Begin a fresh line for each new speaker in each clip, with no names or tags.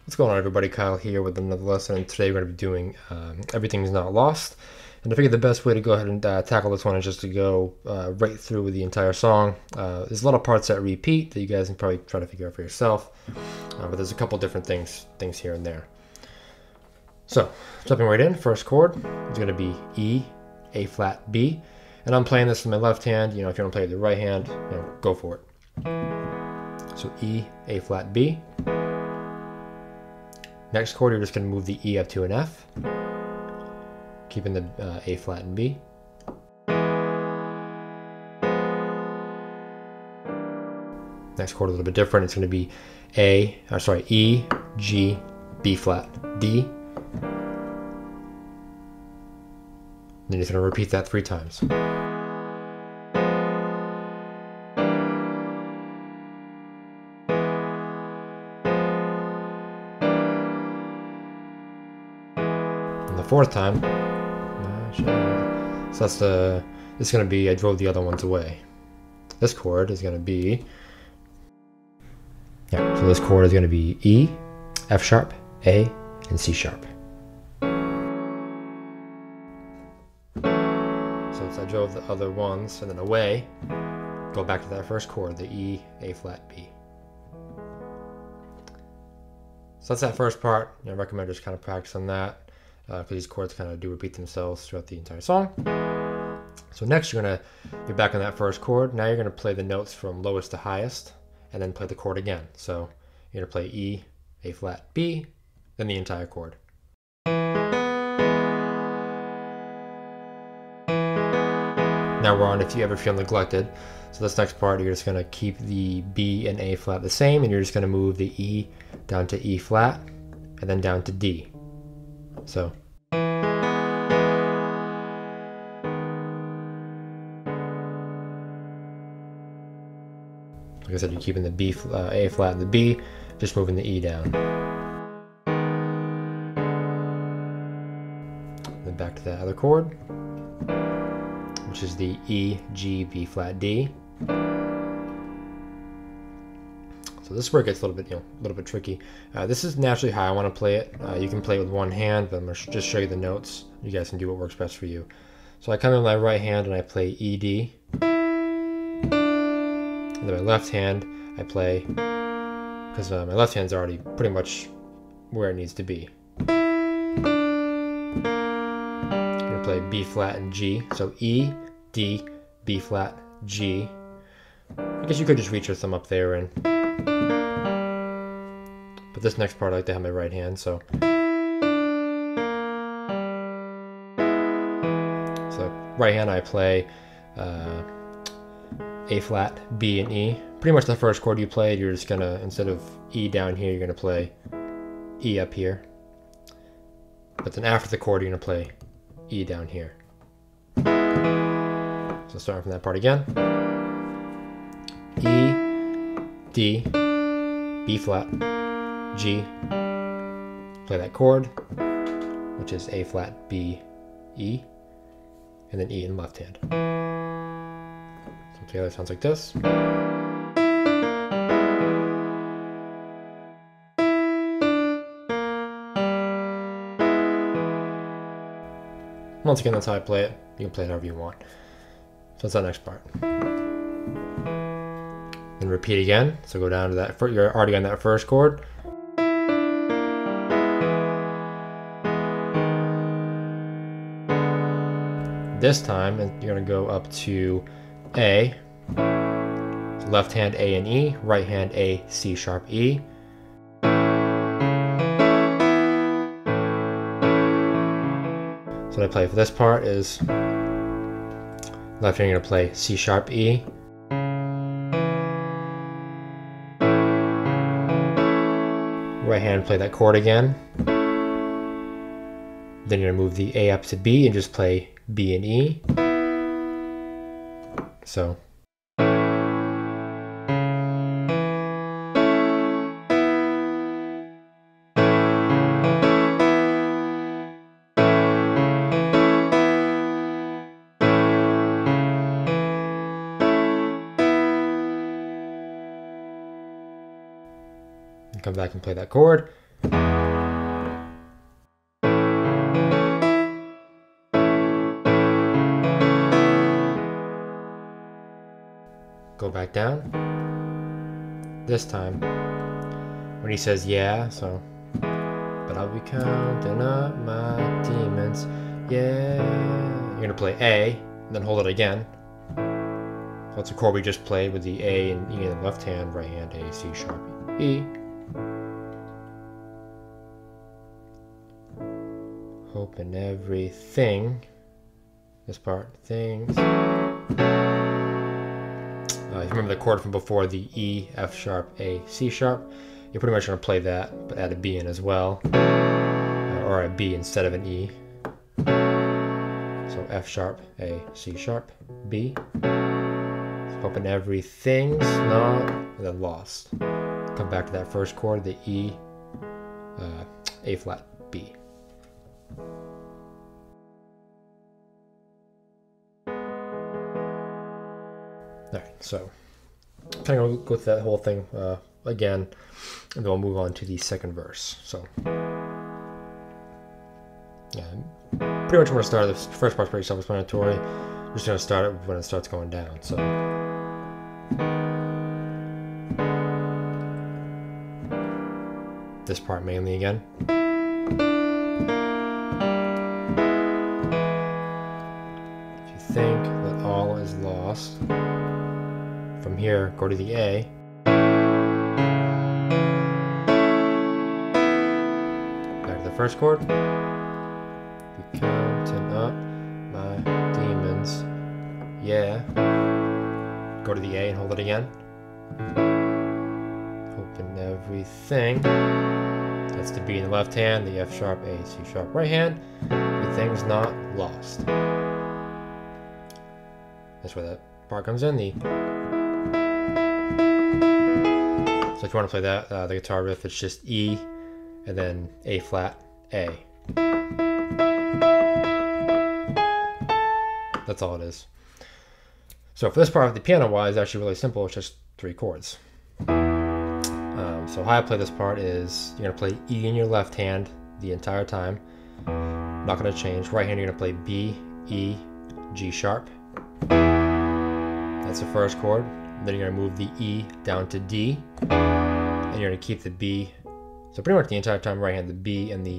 What's going on, everybody? Kyle here with another lesson, and today we're going to be doing Everything's Not Lost. And I figured the best way to go ahead and tackle this one is just to go right through with the entire song. There's a lot of parts that repeat that you guys can probably try to figure out for yourself, but there's a couple different things here and there. So, jumping right in, first chord is going to be E, A flat, B, and I'm playing this with my left hand. You know, if you want to play with your right hand, go for it. So E, A flat, B. Next chord, you're just going to move the E up to an F, keeping the A flat and B. Next chord a little bit different. It's going to be E, G, B flat, D. Then you're just going to repeat that 3 times. The 4th time, so it's going to be I drove the other ones away. This chord is going to be, so this chord is going to be E, F sharp, A, and C sharp. So it's I drove the other ones and then away, go back to that first chord, the E, A flat, B. So that's that first part. I recommend just kind of practice on that. Because these chords kind of do repeat themselves throughout the entire song. So next you're back on that first chord. Now you're going to play the notes from lowest to highest and then play the chord again. So you're going to play E, A flat, B, then the entire chord. Now we're on If You Ever Feel Neglected. So this next part you're just going to keep the B and A flat the same, and you're just going to move the E down to E flat and then down to D. So like I said, you're keeping the B, A flat and the B, just moving the E down. Then back to that other chord, which is the E, G, B flat, D. So this is where it gets a little bit tricky. This is naturally how I want to play it. You can play it with one hand, but I'm going to just show you the notes. You guys can do what works best for you. So I come in with my right hand and I play E, D. And then my left hand I play, because my left hand's already pretty much where it needs to be. I'm going to play B flat and G. So E, D, B flat, G. I guess you could just reach your thumb up there and. But this next part I like to have my right hand, so right hand I play A flat, B, and E. Pretty much the first chord you played, you're just gonna, instead of E down here, you're gonna play E up here. But then after the chord, you're gonna play E down here. So starting from that part again. E, D, B flat, G, play that chord, which is A flat, B, E, and then E in left hand. So together it sounds like this. Once again, that's how I play it. You can play it however you want. So that's that next part. Then repeat again. So go down to that. You're already on that first chord. This time you're going to go up to A. So left hand A and E, right hand A, C sharp, E. So what I play for this part is left hand, you're going to play C sharp, E. Right hand, play that chord again. Then you're going to move the A up to B and just play B and E. So. Come back and play that chord. back down. This time, when he says yeah, so, but I'll be counting up my demons, yeah. You're gonna play A, and then hold it again. So it's a chord we just played with the A and E in the left hand, right hand, A, C sharp, E. Hoping everything, this part, things. If you remember the chord from before, the E, F sharp, A, C sharp, you're pretty much going to play that, but add a B in as well, or a B instead of an E. So F sharp, A, C sharp, B. So hoping everything's not, and then lost. Come back to that first chord, the E, A flat, B. Alright, so kind of go with that whole thing again, and then we'll move on to the second verse. So, yeah, pretty much we're going to start, the first part's pretty self-explanatory. We're just going to start it when it starts going down. So, this part mainly again. If you think that all is lost, from here, go to the A. Back to the first chord. Be counting up my demons. Yeah. Go to the A and hold it again. Hoping everything. That's the B in the left hand, the F sharp, A, C sharp right hand. Everything's not lost. That's where that part comes in. So if you want to play that, the guitar riff, it's just E, and then A flat, A. That's all it is. So for this part, the piano wise, it's actually really simple. It's just 3 chords. So how I play this part is you're going to play E in your left hand the entire time. Not going to change. Right hand, you're going to play B, E, G sharp. That's the first chord. Then you're going to move the E down to D, and you're going to keep the B. So pretty much the entire time, right hand, the B and the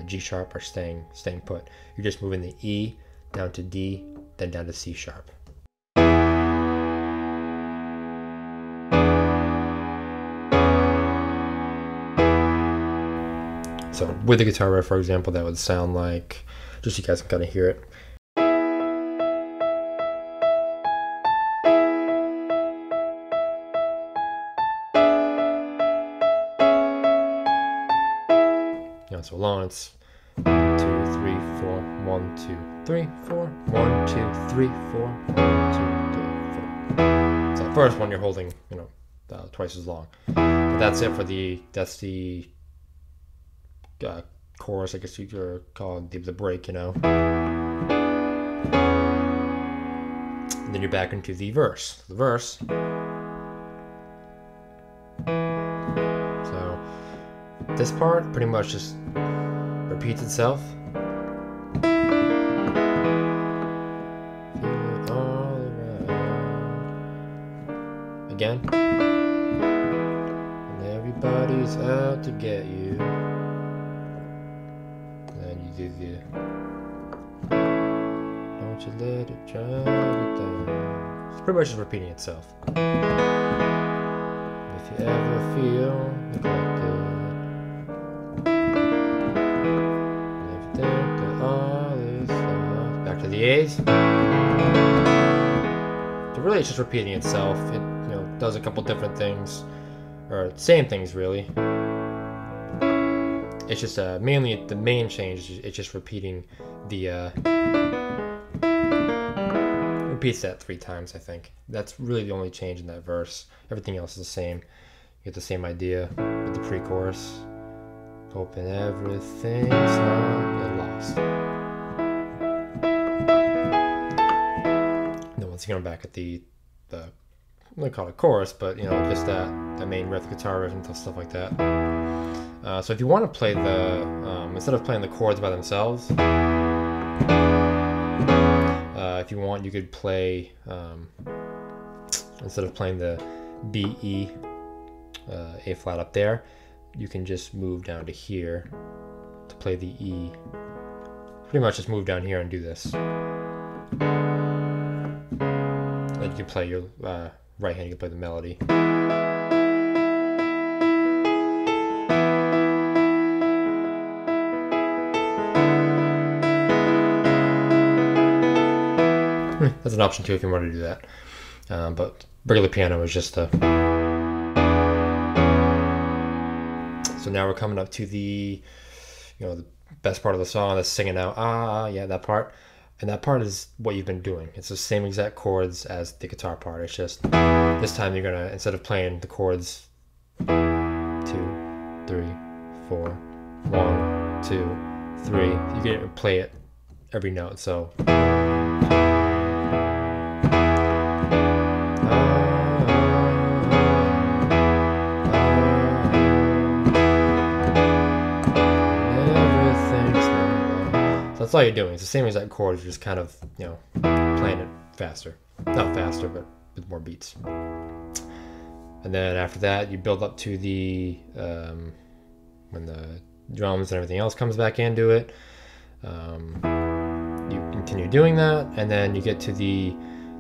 G sharp are staying put. You're just moving the E down to D, then down to C sharp. So with the guitar riff, for example, that would sound like, just so you guys can kind of hear it. So long, it's 1, 2, 3, 4, 1, 2, 3, 4, 1, 2, 3, 4, 1, 2, 3, 4. So the first one you're holding, twice as long. But that's it for the chorus, I guess you could call it the break, And then you're back into the verse. The verse. So this part pretty much just repeats itself. Feel it all around. Again. And everybody's out to get you. Then you do the don't you let it drag you down. It's pretty much just repeating itself. If you ever feel neglected, the A's. So really it's just repeating itself. It does a couple different things, or same things really. It's just mainly the main change. It's just repeating the repeats that 3 times. I think that's really the only change in that verse. Everything else is the same. You get the same idea with the pre-chorus. Hoping everything's not lost. Once again, I'm back at the I don't call it chorus, but just the main riff, guitar riff, and stuff like that. So if you want to play the instead of playing the chords by themselves, if you want, you could play instead of playing the B, E, A flat up there, you can just move down to here to play the E. Pretty much just move down here and do this. Then you can play your right hand, you can play the melody. That's an option too if you want to do that. But regular piano is just a... So now we're coming up to the, the best part of the song, that's singing out, yeah, that part. And that part is what you've been doing. It's the same exact chords as the guitar part. It's just, this time you're gonna, instead of playing the chords 2, 3, 4, 1, 2, 3, you can play it every note. So that's all you're doing. It's the same exact chords, you're just kind of, playing it faster. Not faster, but with more beats. And then after that, you build up to the, when the drums and everything else comes back into it. You continue doing that, and then you get to the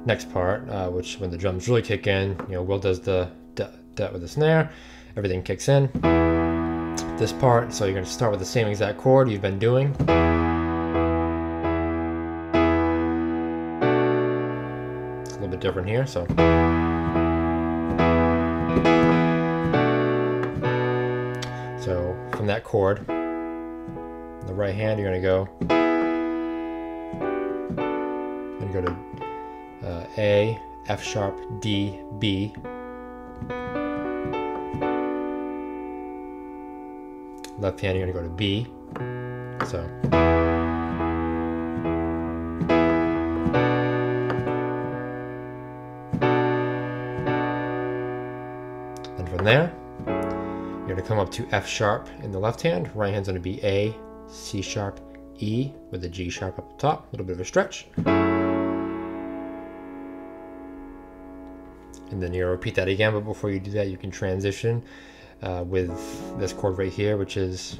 next part, which when the drums really kick in, Will does the da with the snare, everything kicks in. This part, so you're going to start with the same exact chord you've been doing. A little bit different here, so from that chord, the right hand, you're going to go to A, F sharp, D, B. Left hand, you're going to go to B. So and from there, you're going to come up to F sharp in the left hand. Right hand's going to be A, C sharp, E with the G sharp up top. A little bit of a stretch. And then you'll repeat that again, but before you do that, you can transition with this chord right here, which is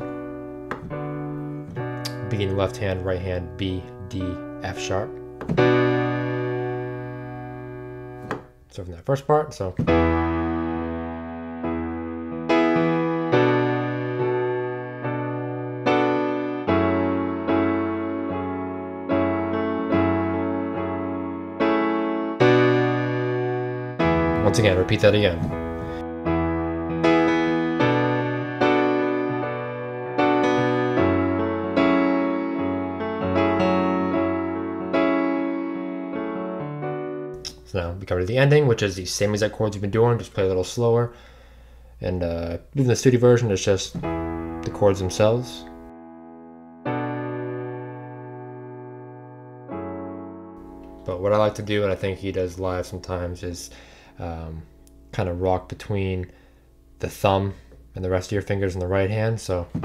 beginning left hand, right hand, B, D, F sharp. So from that first part, so. Once again, repeat that again. So now we come to the ending, which is the same exact chords you've been doing, just play a little slower. And even the studio version is just the chords themselves. But what I like to do, and I think he does live sometimes, is kind of rock between the thumb and the rest of your fingers in the right hand. So and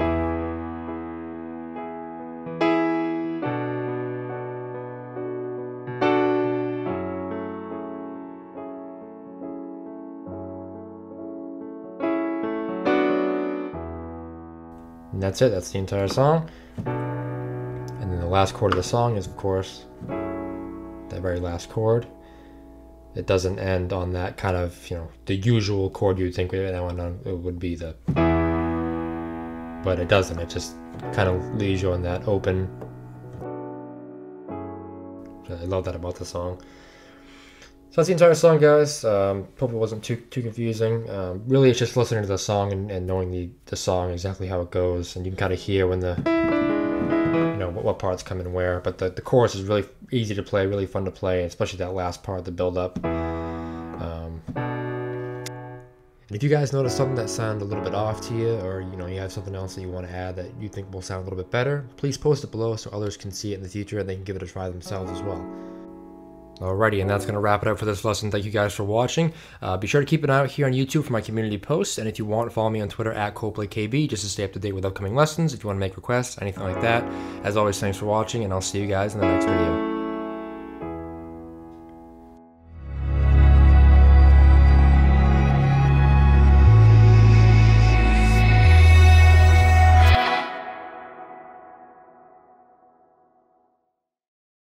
that's it, that's the entire song. And then the last chord of the song is, of course, that very last chord. It doesn't end on that kind of, the usual chord you'd think that one it would be the, but it doesn't. It just kind of leaves you on that open. I love that about the song. So that's the entire song, guys. Hope it wasn't too confusing. Really, it's just listening to the song and knowing the song, exactly how it goes, and you can kind of hear when the, what parts come in where. But the chorus is really easy to play, really fun to play, especially that last part, the build up. And if you guys notice something that sounded a little bit off to you, or you have something else that you want to add that you think will sound a little bit better, please post it below so others can see it in the future and they can give it a try themselves as well. Alrighty, and that's going to wrap it up for this lesson. Thank you guys for watching. Be sure to keep an eye out here on YouTube for my community posts, and if you want, follow me on Twitter at ColdplayKB just to stay up to date with upcoming lessons, if you want to make requests, anything like that. As always, thanks for watching, and I'll see you guys in the next video.